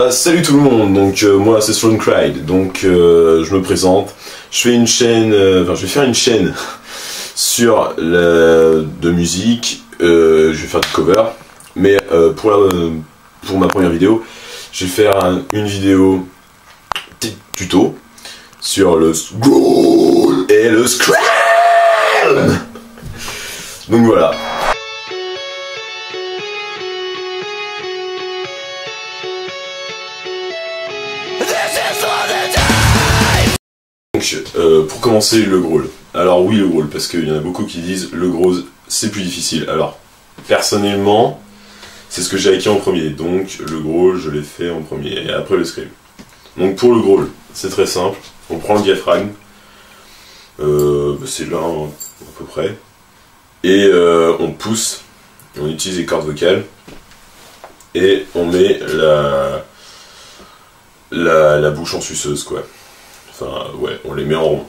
Salut tout le monde, donc moi c'est Sloancride, donc je me présente, je fais une chaîne, je vais faire une chaîne sur de musique, je vais faire du cover, mais pour ma première vidéo, je vais faire une vidéo tuto sur le growl et le scratch. Donc voilà. Donc, pour commencer, le growl. Alors oui, le growl, parce qu'il y en a beaucoup qui disent le growl c'est plus difficile. Alors, personnellement, c'est ce que j'ai acquis en premier. Donc le growl, je l'ai fait en premier, et après le scream. Donc pour le growl, c'est très simple. On prend le diaphragme, c'est là à peu près, et on pousse, on utilise les cordes vocales, et on met la bouche en suceuse, quoi. Enfin, ouais, on les met en rond.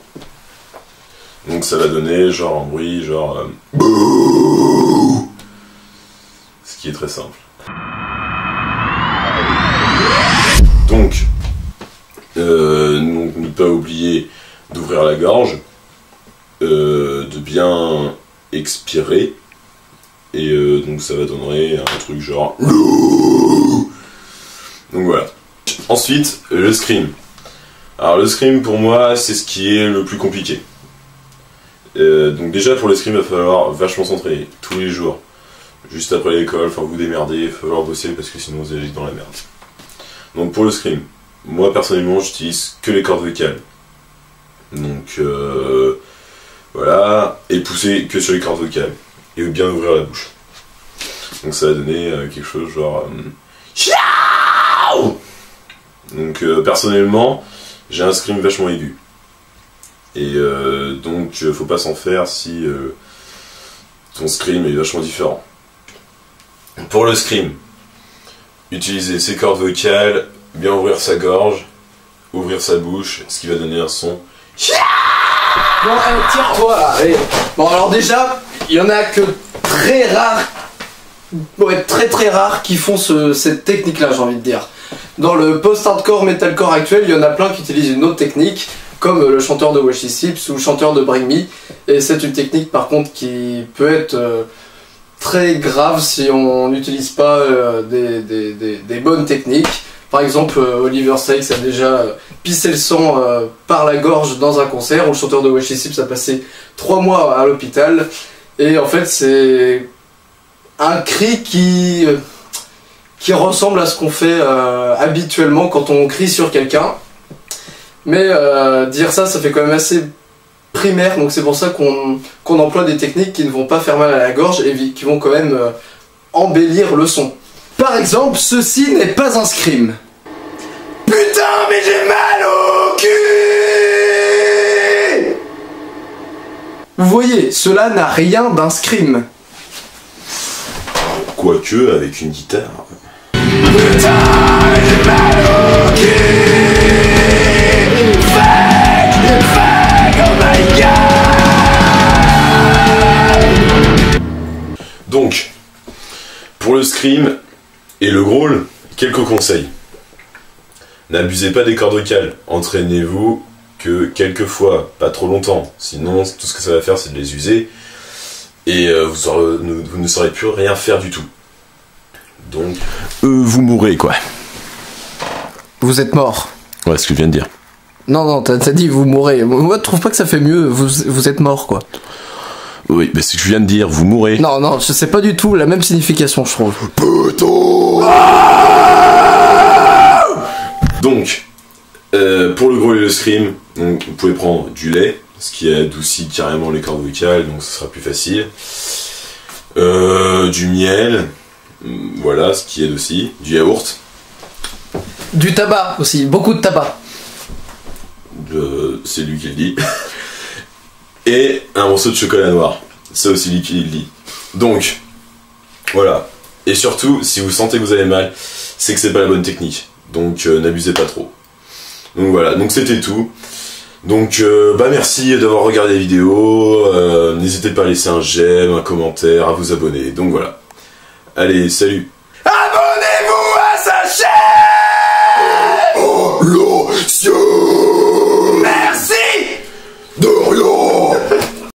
Donc ça va donner genre un bruit, genre... bouh, ce qui est très simple. Donc ne pas oublier d'ouvrir la gorge, de bien expirer, et donc ça va donner un truc genre... Donc voilà. Ensuite, le scream. Alors le scream pour moi c'est ce qui est le plus compliqué. Donc déjà pour le scream il va falloir vachement s'entraîner tous les jours. Juste après l'école, enfin vous démerdez, il va falloir bosser parce que sinon vous allez dans la merde. Donc pour le scream, moi personnellement j'utilise que les cordes vocales. Donc voilà, et pousser que sur les cordes vocales. Et bien ouvrir la bouche. Donc ça va donner quelque chose genre... Donc personnellement, j'ai un scream vachement aigu. Et donc faut pas s'en faire si ton scream est vachement différent. Pour le scream, utiliser ses cordes vocales, bien ouvrir sa gorge, ouvrir sa bouche, ce qui va donner un son. Bon, tire-toi là, allez. Bon, alors déjà, il y en a que très rares, ouais, très rares qui font cette technique-là, j'ai envie de dire. Dans le post-hardcore, metalcore actuel, il y en a plein qui utilisent une autre technique, comme le chanteur de Washy Sips ou le chanteur de Bring Me. Et c'est une technique par contre qui peut être très grave si on n'utilise pas des bonnes techniques. Par exemple, Oliver Sykes a déjà pissé le sang par la gorge dans un concert, où le chanteur de Washy Sips a passé 3 mois à l'hôpital. Et en fait, c'est un cri qui ressemble à ce qu'on fait habituellement quand on crie sur quelqu'un. Mais dire ça fait quand même assez primaire, donc c'est pour ça qu'on emploie des techniques qui ne vont pas faire mal à la gorge et qui vont quand même embellir le son. Par exemple, ceci n'est pas un scream. Putain, mais j'ai mal au cul! Vous voyez, cela n'a rien d'un scream. Quoique, avec une guitare... Putain, j'ai mal au cul! Fuck, oh my god! Donc, pour le scream et le growl, quelques conseils. N'abusez pas des cordes vocales, entraînez-vous que quelques fois, pas trop longtemps, sinon tout ce que ça va faire c'est de les user, et vous ne saurez plus rien faire du tout. Donc, vous mourrez quoi. Vous êtes mort. Ouais, ce que je viens de dire. Non, t'as dit vous mourrez. Moi, je trouve pas que ça fait mieux. Vous êtes mort, quoi. Oui, mais c'est ce que je viens de dire. Vous mourrez. Non, c'est pas du tout la même signification, je trouve. Putain. Donc, pour le growl et le scream, donc, vous pouvez prendre du lait, ce qui adoucit carrément les cordes vocales, donc ce sera plus facile. Du miel, voilà, ce qui aide aussi. Du yaourt. Du tabac aussi, beaucoup de tabac. C'est lui qui le dit. Et un morceau de chocolat noir. C'est aussi lui qui le dit. Donc, voilà. Et surtout, si vous sentez que vous avez mal, c'est que c'est pas la bonne technique. Donc, n'abusez pas trop. Donc voilà, donc c'était tout. Donc, merci d'avoir regardé la vidéo. N'hésitez pas à laisser un j'aime, un commentaire, à vous abonner. Donc voilà. Allez, salut!